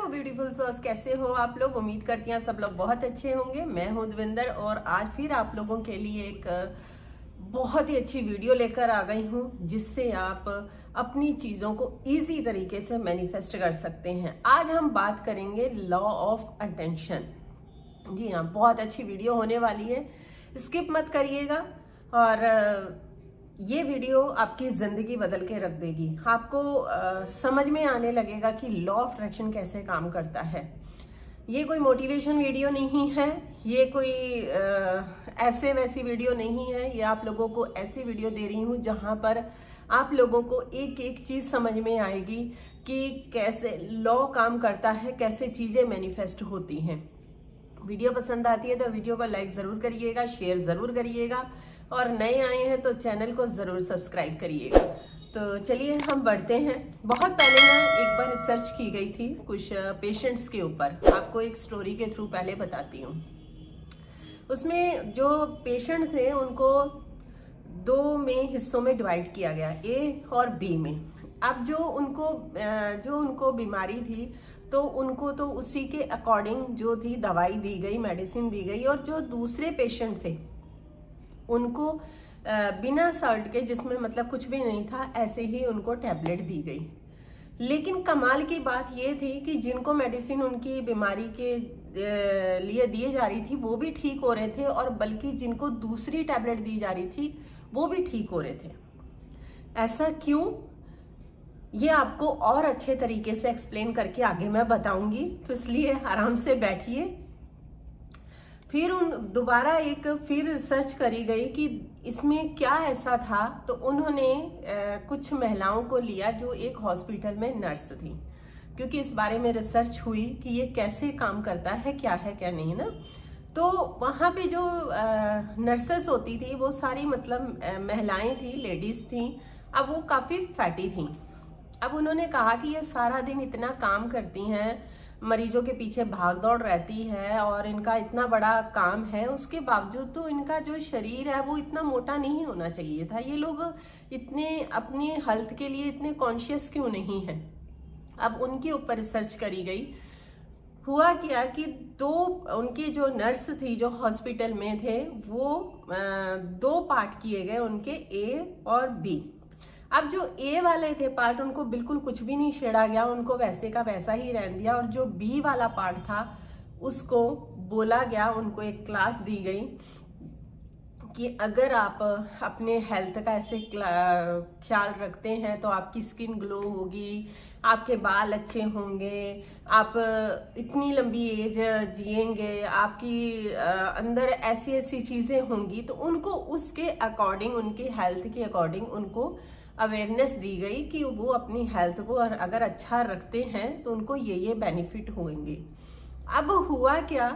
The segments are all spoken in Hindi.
ब्यूटीफुल सोल्स, कैसे हो आप लोग। उम्मीद करती हैं सब लोग बहुत अच्छे होंगे। मैं हूं दविंदर और आज फिर आप लोगों के लिए एक बहुत ही अच्छी वीडियो लेकर आ गई हूं जिससे आप अपनी चीजों को इजी तरीके से मैनिफेस्ट कर सकते हैं। आज हम बात करेंगे लॉ ऑफ अटेंशन। जी हाँ, बहुत अच्छी वीडियो होने वाली है, स्किप मत करिएगा और ये वीडियो आपकी जिंदगी बदल के रख देगी। आपको समझ में आने लगेगा कि लॉ ऑफ अट्रैक्शन कैसे काम करता है। ये कोई मोटिवेशन वीडियो नहीं है, ये कोई ऐसे वैसी वीडियो नहीं है। ये आप लोगों को ऐसी वीडियो दे रही हूँ जहां पर आप लोगों को एक एक चीज समझ में आएगी कि कैसे लॉ काम करता है, कैसे चीजें मैनिफेस्ट होती हैं। वीडियो पसंद आती है तो वीडियो को लाइक जरूर करिएगा, शेयर जरूर करिएगा और नए आए हैं तो चैनल को जरूर सब्सक्राइब करिएगा। तो चलिए हम बढ़ते हैं। बहुत पहले ना एक बार रिसर्च की गई थी कुछ पेशेंट्स के ऊपर, आपको एक स्टोरी के थ्रू पहले बताती हूँ। उसमें जो पेशेंट थे उनको दो में हिस्सों में डिवाइड किया गया, ए और बी में। अब जो उनको बीमारी थी तो उनको तो उसी के अकॉर्डिंग जो थी दवाई दी गई, मेडिसिन दी गई, और जो दूसरे पेशेंट थे उनको बिना सॉल्ट के, जिसमें मतलब कुछ भी नहीं था, ऐसे ही उनको टैबलेट दी गई। लेकिन कमाल की बात ये थी कि जिनको मेडिसिन उनकी बीमारी के लिए दी जा रही थी वो भी ठीक हो रहे थे, और बल्कि जिनको दूसरी टैबलेट दी जा रही थी वो भी ठीक हो रहे थे। ऐसा क्यों, ये आपको और अच्छे तरीके से एक्सप्लेन करके आगे मैं बताऊंगी, तो इसलिए आराम से बैठिए। फिर दोबारा फिर रिसर्च करी गई कि इसमें क्या ऐसा था। तो उन्होंने कुछ महिलाओं को लिया जो एक हॉस्पिटल में नर्स थी, क्योंकि इस बारे में रिसर्च हुई कि ये कैसे काम करता है क्या नहीं ना। तो वहां पे जो नर्सेस होती थी वो सारी मतलब महिलाएं थी, लेडीज थी। अब वो काफी फैटी थी। अब उन्होंने कहा कि ये सारा दिन इतना काम करती हैं, मरीजों के पीछे भाग दौड़ रहती है और इनका इतना बड़ा काम है, उसके बावजूद तो इनका जो शरीर है वो इतना मोटा नहीं होना चाहिए था। ये लोग इतने अपनी हेल्थ के लिए इतने कॉन्शियस क्यों नहीं है। अब उनके ऊपर रिसर्च करी गई। हुआ क्या कि उनकी जो नर्स थी जो हॉस्पिटल में थे वो दो पार्ट किए गए उनके, ए और बी। अब जो ए वाले थे पार्ट, उनको बिल्कुल कुछ भी नहीं छेड़ा गया, उनको वैसे का वैसा ही रहने दिया। और जो बी वाला पार्ट था उसको बोला गया, उनको एक क्लास दी गई कि अगर आप अपने हेल्थ का ऐसे ख्याल रखते हैं तो आपकी स्किन ग्लो होगी, आपके बाल अच्छे होंगे, आप इतनी लंबी एज जिएंगे, आपकी अंदर ऐसी ऐसी चीजें होंगी। तो उनको उसके अकॉर्डिंग, उनकी हेल्थ के अकॉर्डिंग उनको अवेयरनेस दी गई कि वो अपनी हेल्थ को अगर अच्छा रखते हैं तो उनको ये बेनिफिट होंगे। अब हुआ क्या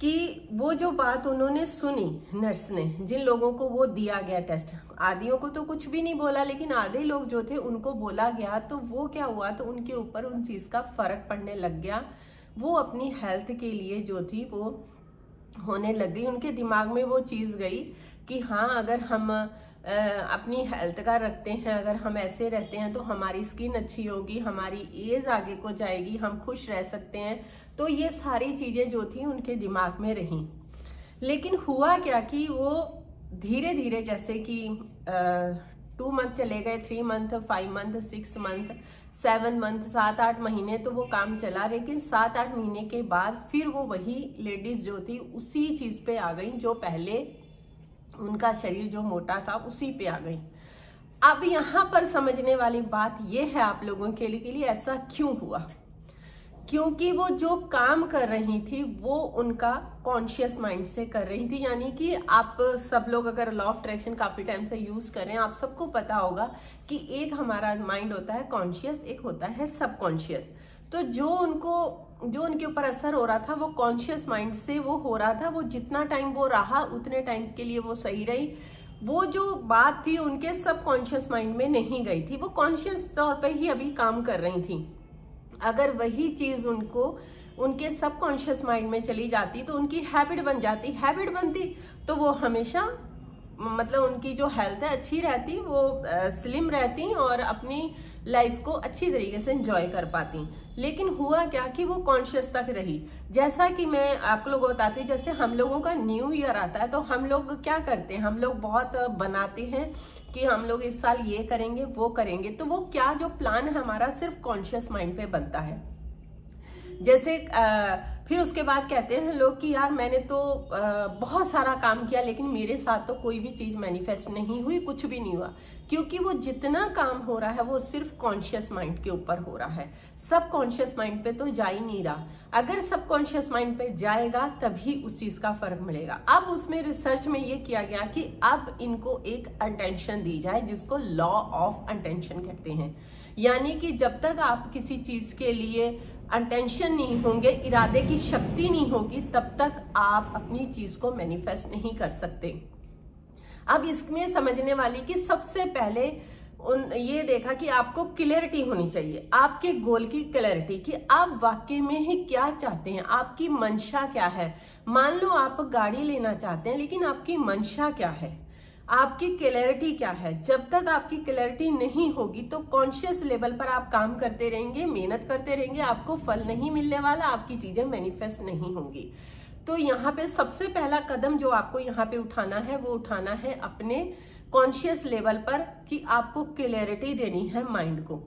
कि वो जो बात उन्होंने सुनी नर्स ने, जिन लोगों को वो दिया गया टेस्ट, आधियों को तो कुछ भी नहीं बोला, लेकिन आधे लोग जो थे उनको बोला गया। तो वो क्या हुआ, तो उनके ऊपर उन चीज का फर्क पड़ने लग गया। वो अपनी हेल्थ के लिए जो थी वो होने लग गई। उनके दिमाग में वो चीज गई कि हाँ, अगर हम अपनी हेल्थ का रखते हैं, अगर हम ऐसे रहते हैं तो हमारी स्किन अच्छी होगी, हमारी एज आगे को जाएगी, हम खुश रह सकते हैं। तो ये सारी चीजें जो थी उनके दिमाग में रहीं। लेकिन हुआ क्या कि वो धीरे धीरे, जैसे कि 2 मंथ चले गए, 3 मंथ, 5 मंथ, 6 मंथ, 7 मंथ, 7-8 महीने तो वो काम चला। लेकिन 7-8 महीने के बाद फिर वो वही लेडीज जो थी उसी चीज पे आ गई जो पहले उनका शरीर जो मोटा था उसी पे आ गई। अब यहाँ पर समझने वाली बात यह है आप लोगों के लिए ऐसा क्यों हुआ। क्योंकि वो जो काम कर रही थी वो उनका कॉन्शियस माइंड से कर रही थी। यानी कि आप सब लोग अगर लॉ ऑफ अट्रैक्शन काफी टाइम से यूज कर रहे हैं, आप सबको पता होगा कि एक हमारा माइंड होता है कॉन्शियस, एक होता है सबकॉन्शियस। तो जो उनके ऊपर असर हो रहा था वो कॉन्शियस माइंड से वो हो रहा था। वो जितना टाइम वो रहा उतने टाइम के लिए वो सही रही। वो जो बात थी उनके सबकॉन्शियस माइंड में नहीं गई थी, वो कॉन्शियस तौर पे ही अभी काम कर रही थी। अगर वही चीज उनको उनके सबकॉन्शियस माइंड में चली जाती तो उनकी हैबिट बन जाती। हैबिट बनती तो वो हमेशा मतलब उनकी जो हेल्थ है अच्छी रहती, वो स्लिम रहती और अपनी लाइफ को अच्छी तरीके से एंजॉय कर पाती। लेकिन हुआ क्या कि वो कॉन्शियस तक रही। जैसा कि मैं आप लोगों को बताती हूँ, जैसे हम लोगों का न्यू ईयर आता है तो हम लोग क्या करते हैं, हम लोग बहुत बनाते हैं कि हम लोग इस साल ये करेंगे वो करेंगे। तो वो क्या जो प्लान है हमारा सिर्फ कॉन्शियस माइंड पे बनता है। जैसे फिर उसके बाद कहते हैं लोग कि यार मैंने तो बहुत सारा काम किया लेकिन मेरे साथ तो कोई भी चीज मैनिफेस्ट नहीं हुई, कुछ भी नहीं हुआ। क्योंकि वो जितना काम हो रहा है वो सिर्फ कॉन्शियस माइंड के ऊपर हो रहा है, सब कॉन्शियस माइंड पे तो जा ही नहीं रहा। अगर सब कॉन्शियस माइंड पे जाएगा तभी उस चीज का फर्क मिलेगा। अब उसमें रिसर्च में ये किया गया कि अब इनको एक अटेंशन दी जाए जिसको लॉ ऑफ अटेंशन कहते हैं। यानी कि जब तक आप किसी चीज के लिए अटेंशन नहीं होंगे, इरादे की शक्ति नहीं होगी, तब तक आप अपनी चीज को मैनिफेस्ट नहीं कर सकते। अब इसमें समझने वाली कि सबसे पहले ये देखा कि आपको क्लैरिटी होनी चाहिए, आपके गोल की क्लैरिटी कि आप वाकई में ही क्या चाहते हैं, आपकी मंशा क्या है। मान लो आप गाड़ी लेना चाहते हैं लेकिन आपकी मंशा क्या है, आपकी क्लैरिटी क्या है। जब तक आपकी क्लैरिटी नहीं होगी तो कॉन्शियस लेवल पर आप काम करते रहेंगे, मेहनत करते रहेंगे, आपको फल नहीं मिलने वाला, आपकी चीजें मैनिफेस्ट नहीं होंगी। तो यहाँ पे सबसे पहला कदम जो आपको यहाँ पे उठाना है वो उठाना है अपने कॉन्शियस लेवल पर कि आपको क्लैरिटी देनी है माइंड को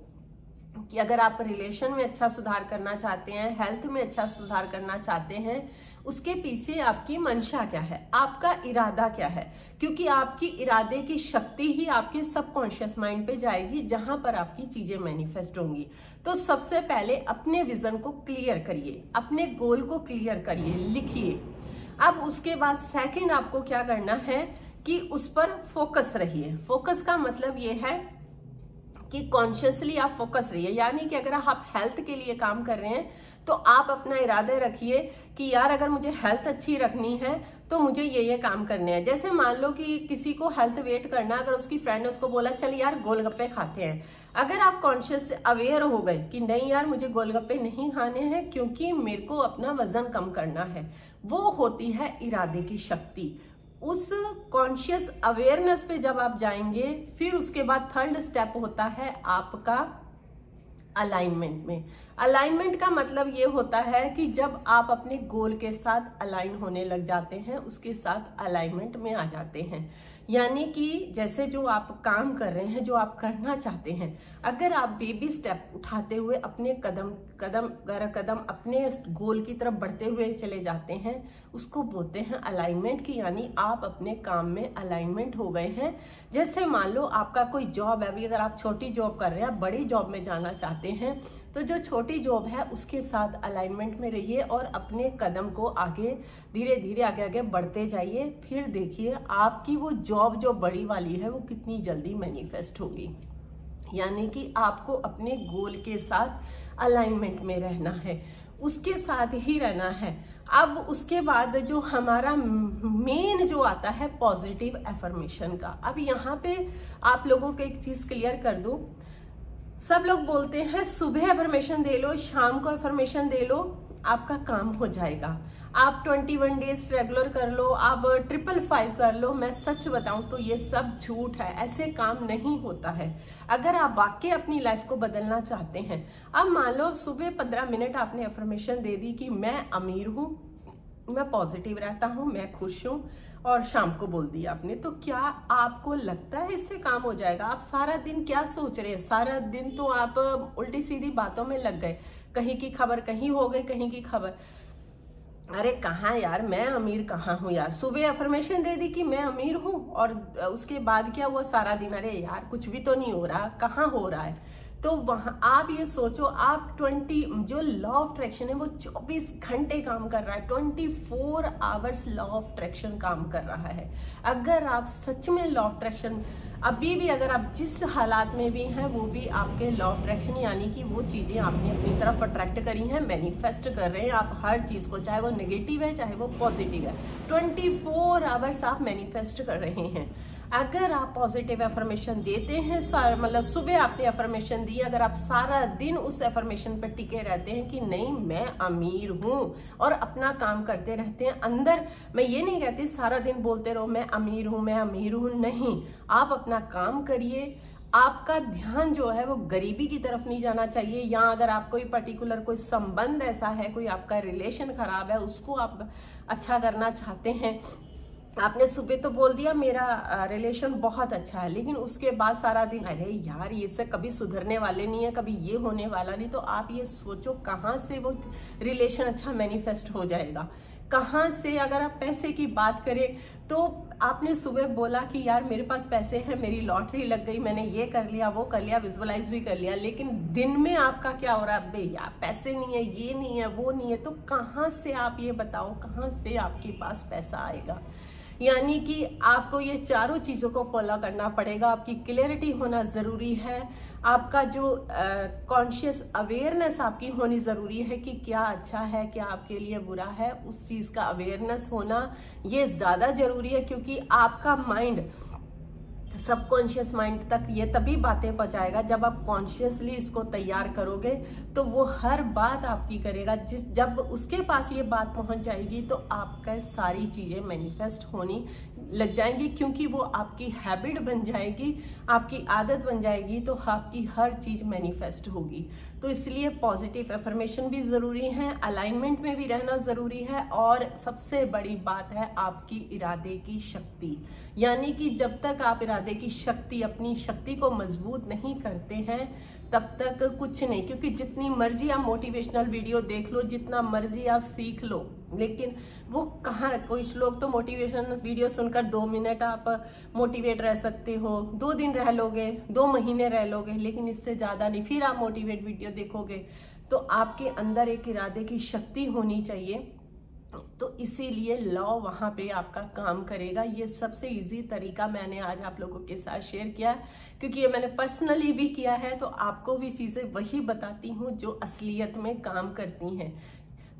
कि अगर आप रिलेशन में अच्छा सुधार करना चाहते हैं, हेल्थ में अच्छा सुधार करना चाहते हैं, उसके पीछे आपकी मंशा क्या है, आपका इरादा क्या है। क्योंकि आपकी इरादे की शक्ति ही आपके सबकॉन्शियस माइंड पे जाएगी जहां पर आपकी चीजें मैनिफेस्ट होंगी। तो सबसे पहले अपने विजन को क्लियर करिए, अपने गोल को क्लियर करिए, लिखिए। अब उसके बाद सेकंड आपको क्या करना है कि उस पर फोकस रहिए। फोकस का मतलब ये है कि कॉन्शियसली आप फोकस रहिए। यानी कि अगर आप हेल्थ के लिए काम कर रहे हैं तो आप अपना इरादा रखिए कि यार अगर मुझे हेल्थ अच्छी रखनी है तो मुझे ये काम करने हैं। जैसे मान लो कि किसी को हेल्थ वेट करना, अगर उसकी फ्रेंड ने उसको बोला चल यार गोलगप्पे खाते हैं, अगर आप कॉन्शियस अवेयर हो गए कि नहीं यार मुझे गोलगप्पे नहीं खाने हैं क्योंकि मेरे को अपना वजन कम करना है, वो होती है इरादे की शक्ति। उस कॉन्शियस अवेयरनेस पे जब आप जाएंगे फिर उसके बाद थर्ड स्टेप होता है आपका अलाइनमेंट में। अलाइनमेंट का मतलब ये होता है कि जब आप अपने गोल के साथ अलाइन होने लग जाते हैं, उसके साथ अलाइनमेंट में आ जाते हैं। यानी कि जैसे जो आप काम कर रहे हैं, जो आप करना चाहते हैं, अगर आप बेबी स्टेप उठाते हुए अपने कदम अपने गोल की तरफ बढ़ते हुए चले जाते हैं, उसको बोलते हैं अलाइनमेंट की। यानी आप अपने काम में अलाइनमेंट हो गए हैं। जैसे मान लो आपका कोई जॉब है, अभी अगर आप छोटी जॉब कर रहे हैं, आप बड़ी जॉब में जाना चाहते हैं, तो जो छोटी जॉब है उसके साथ अलाइनमेंट में रहिए और अपने कदम को आगे धीरे धीरे आगे बढ़ते जाइए। फिर देखिए आपकी वो जॉब जो बड़ी वाली है वो कितनी जल्दी मैनिफेस्ट होगी। यानी कि आपको अपने गोल के साथ अलाइनमेंट में रहना है, उसके साथ ही रहना है। अब उसके बाद जो हमारा मेन जो आता है पॉजिटिव एफर्मेशन का। अब यहाँ पे आप लोगों को एक चीज क्लियर कर दूं, सब लोग बोलते हैं सुबह अफर्मेशन दे लो, शाम को अफर्मेशन दे लो, आपका काम हो जाएगा। आप 21 डेज रेगुलर कर लो, आप 555 कर लो। मैं सच बताऊं तो ये सब झूठ है, ऐसे काम नहीं होता है। अगर आप वाकई अपनी लाइफ को बदलना चाहते हैं, अब मान लो सुबह 15 मिनट आपने अफर्मेशन दे दी कि मैं अमीर हूं, मैं पॉजिटिव रहता हूं, मैं खुश हूं, और शाम को बोल दिया आपने, तो क्या आपको लगता है इससे काम हो जाएगा? आप सारा दिन क्या सोच रहे हैं? सारा दिन तो आप उल्टी सीधी बातों में लग गए, कहीं की खबर कहीं हो गई, कहीं की खबर। अरे कहाँ यार, मैं अमीर कहाँ हूँ यार। सुबह अफर्मेशन दे दी कि मैं अमीर हूँ और उसके बाद क्या हुआ सारा दिन, अरे यार कुछ भी तो नहीं हो रहा, कहाँ हो रहा है। तो वहां आप ये सोचो, आप जो लॉ ऑफ अट्रैक्शन है वो 24 घंटे काम कर रहा है, 24 आवर्स लॉ ऑफ अट्रैक्शन काम कर रहा है। अगर आप सच में लॉ ऑफ अट्रैक्शन अभी भी, अगर आप जिस हालात में भी हैं वो भी आपके लॉ ऑफ अट्रैक्शन, यानी कि वो चीजें आपने अपनी तरफ अट्रैक्ट करी हैं, मैनिफेस्ट कर रहे हैं आप हर चीज को, चाहे वो नेगेटिव है चाहे वो पॉजिटिव है, 24 आवर्स आप मैनिफेस्ट कर रहे हैं। अगर आप पॉजिटिव एफर्मेशन देते हैं, मतलब सुबह आपने एफर्मेशन दी, अगर आप सारा दिन उस एफर्मेशन पर टिके रहते हैं कि नहीं मैं अमीर हूं और अपना काम करते रहते हैं अंदर, मैं ये नहीं कहती सारा दिन बोलते रहो मैं अमीर हूं, मैं अमीर हूं, नहीं, आप अपना काम करिए, आपका ध्यान जो है वो गरीबी की तरफ नहीं जाना चाहिए, या अगर आप कोई पर्टिकुलर कोई संबंध ऐसा है, कोई आपका रिलेशन खराब है, उसको आप अच्छा करना चाहते हैं। आपने सुबह तो बोल दिया मेरा रिलेशन बहुत अच्छा है, लेकिन उसके बाद सारा दिन अरे यार ये सब कभी सुधरने वाले नहीं है, कभी ये होने वाला नहीं। तो आप ये सोचो कहाँ से वो रिलेशन अच्छा मैनिफेस्ट हो जाएगा, कहाँ से। अगर आप पैसे की बात करें तो आपने सुबह बोला कि यार मेरे पास पैसे हैं, मेरी लॉटरी लग गई, मैंने ये कर लिया वो कर लिया, विजुअलाइज भी कर लिया, लेकिन दिन में आपका क्या हो रहा है, भैया पैसे नहीं है, ये नहीं है, वो नहीं है। तो कहाँ से, आप ये बताओ कहाँ से आपके पास पैसा आएगा। यानी कि आपको ये चारों चीजों को फॉलो करना पड़ेगा। आपकी क्लैरिटी होना जरूरी है, आपका जो कॉन्शियस अवेयरनेस आपकी होनी जरूरी है कि क्या अच्छा है क्या आपके लिए बुरा है, उस चीज का अवेयरनेस होना ये ज्यादा जरूरी है। क्योंकि आपका माइंड सबकॉन्शियस माइंड तक ये तभी बातें पहुंचाएगा जब आप कॉन्शियसली इसको तैयार करोगे, तो वो हर बात आपकी करेगा। जब उसके पास ये बात पहुंच जाएगी तो आपका सारी चीजें मैनिफेस्ट होनी लग जाएंगी, क्योंकि वो आपकी हैबिट बन जाएगी, आपकी आदत बन जाएगी, तो आपकी हर चीज मैनिफेस्ट होगी। तो इसलिए पॉजिटिव एफर्मेशन भी जरूरी है, अलाइनमेंट में भी रहना जरूरी है, और सबसे बड़ी बात है आपकी इरादे की शक्ति। यानी कि जब तक आप इरादे की शक्ति, अपनी शक्ति को मजबूत नहीं करते हैं तब तक कुछ नहीं। क्योंकि जितनी मर्जी आप मोटिवेशनल वीडियो देख लो, जितना मर्जी आप सीख लो, लेकिन वो कहाँ, कुछ लोग तो मोटिवेशनल वीडियो सुनकर 2 मिनट आप मोटिवेट रह सकते हो, 2 दिन रह लोगे, 2 महीने रह लोगे, लेकिन इससे ज्यादा नहीं। फिर आप मोटिवेट वीडियो देखोगे। तो आपके अंदर एक इरादे की शक्ति होनी चाहिए, तो इसीलिए लॉ वहां पे आपका काम करेगा। ये सबसे इजी तरीका मैंने आज आप लोगों के साथ शेयर किया है, क्योंकि ये मैंने पर्सनली भी किया है, तो आपको भी चीजें वही बताती हूँ जो असलियत में काम करती हैं।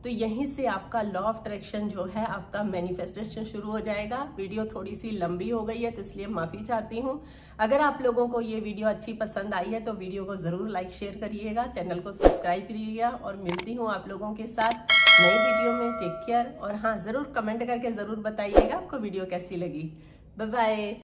तो यहीं से आपका लॉ ऑफ अट्रैक्शन जो है, आपका मैनिफेस्टेशन शुरू हो जाएगा। वीडियो थोड़ी सी लंबी हो गई है तो इसलिए माफी चाहती हूँ। अगर आप लोगों को ये वीडियो अच्छी पसंद आई है तो वीडियो को जरूर लाइक शेयर करिएगा, चैनल को सब्सक्राइब करिएगा, और मिलती हूँ आप लोगों के साथ नई वीडियो में। टेक केयर, और हाँ जरूर कमेंट करके जरूर बताइएगा आपको वीडियो कैसी लगी। Bye bye.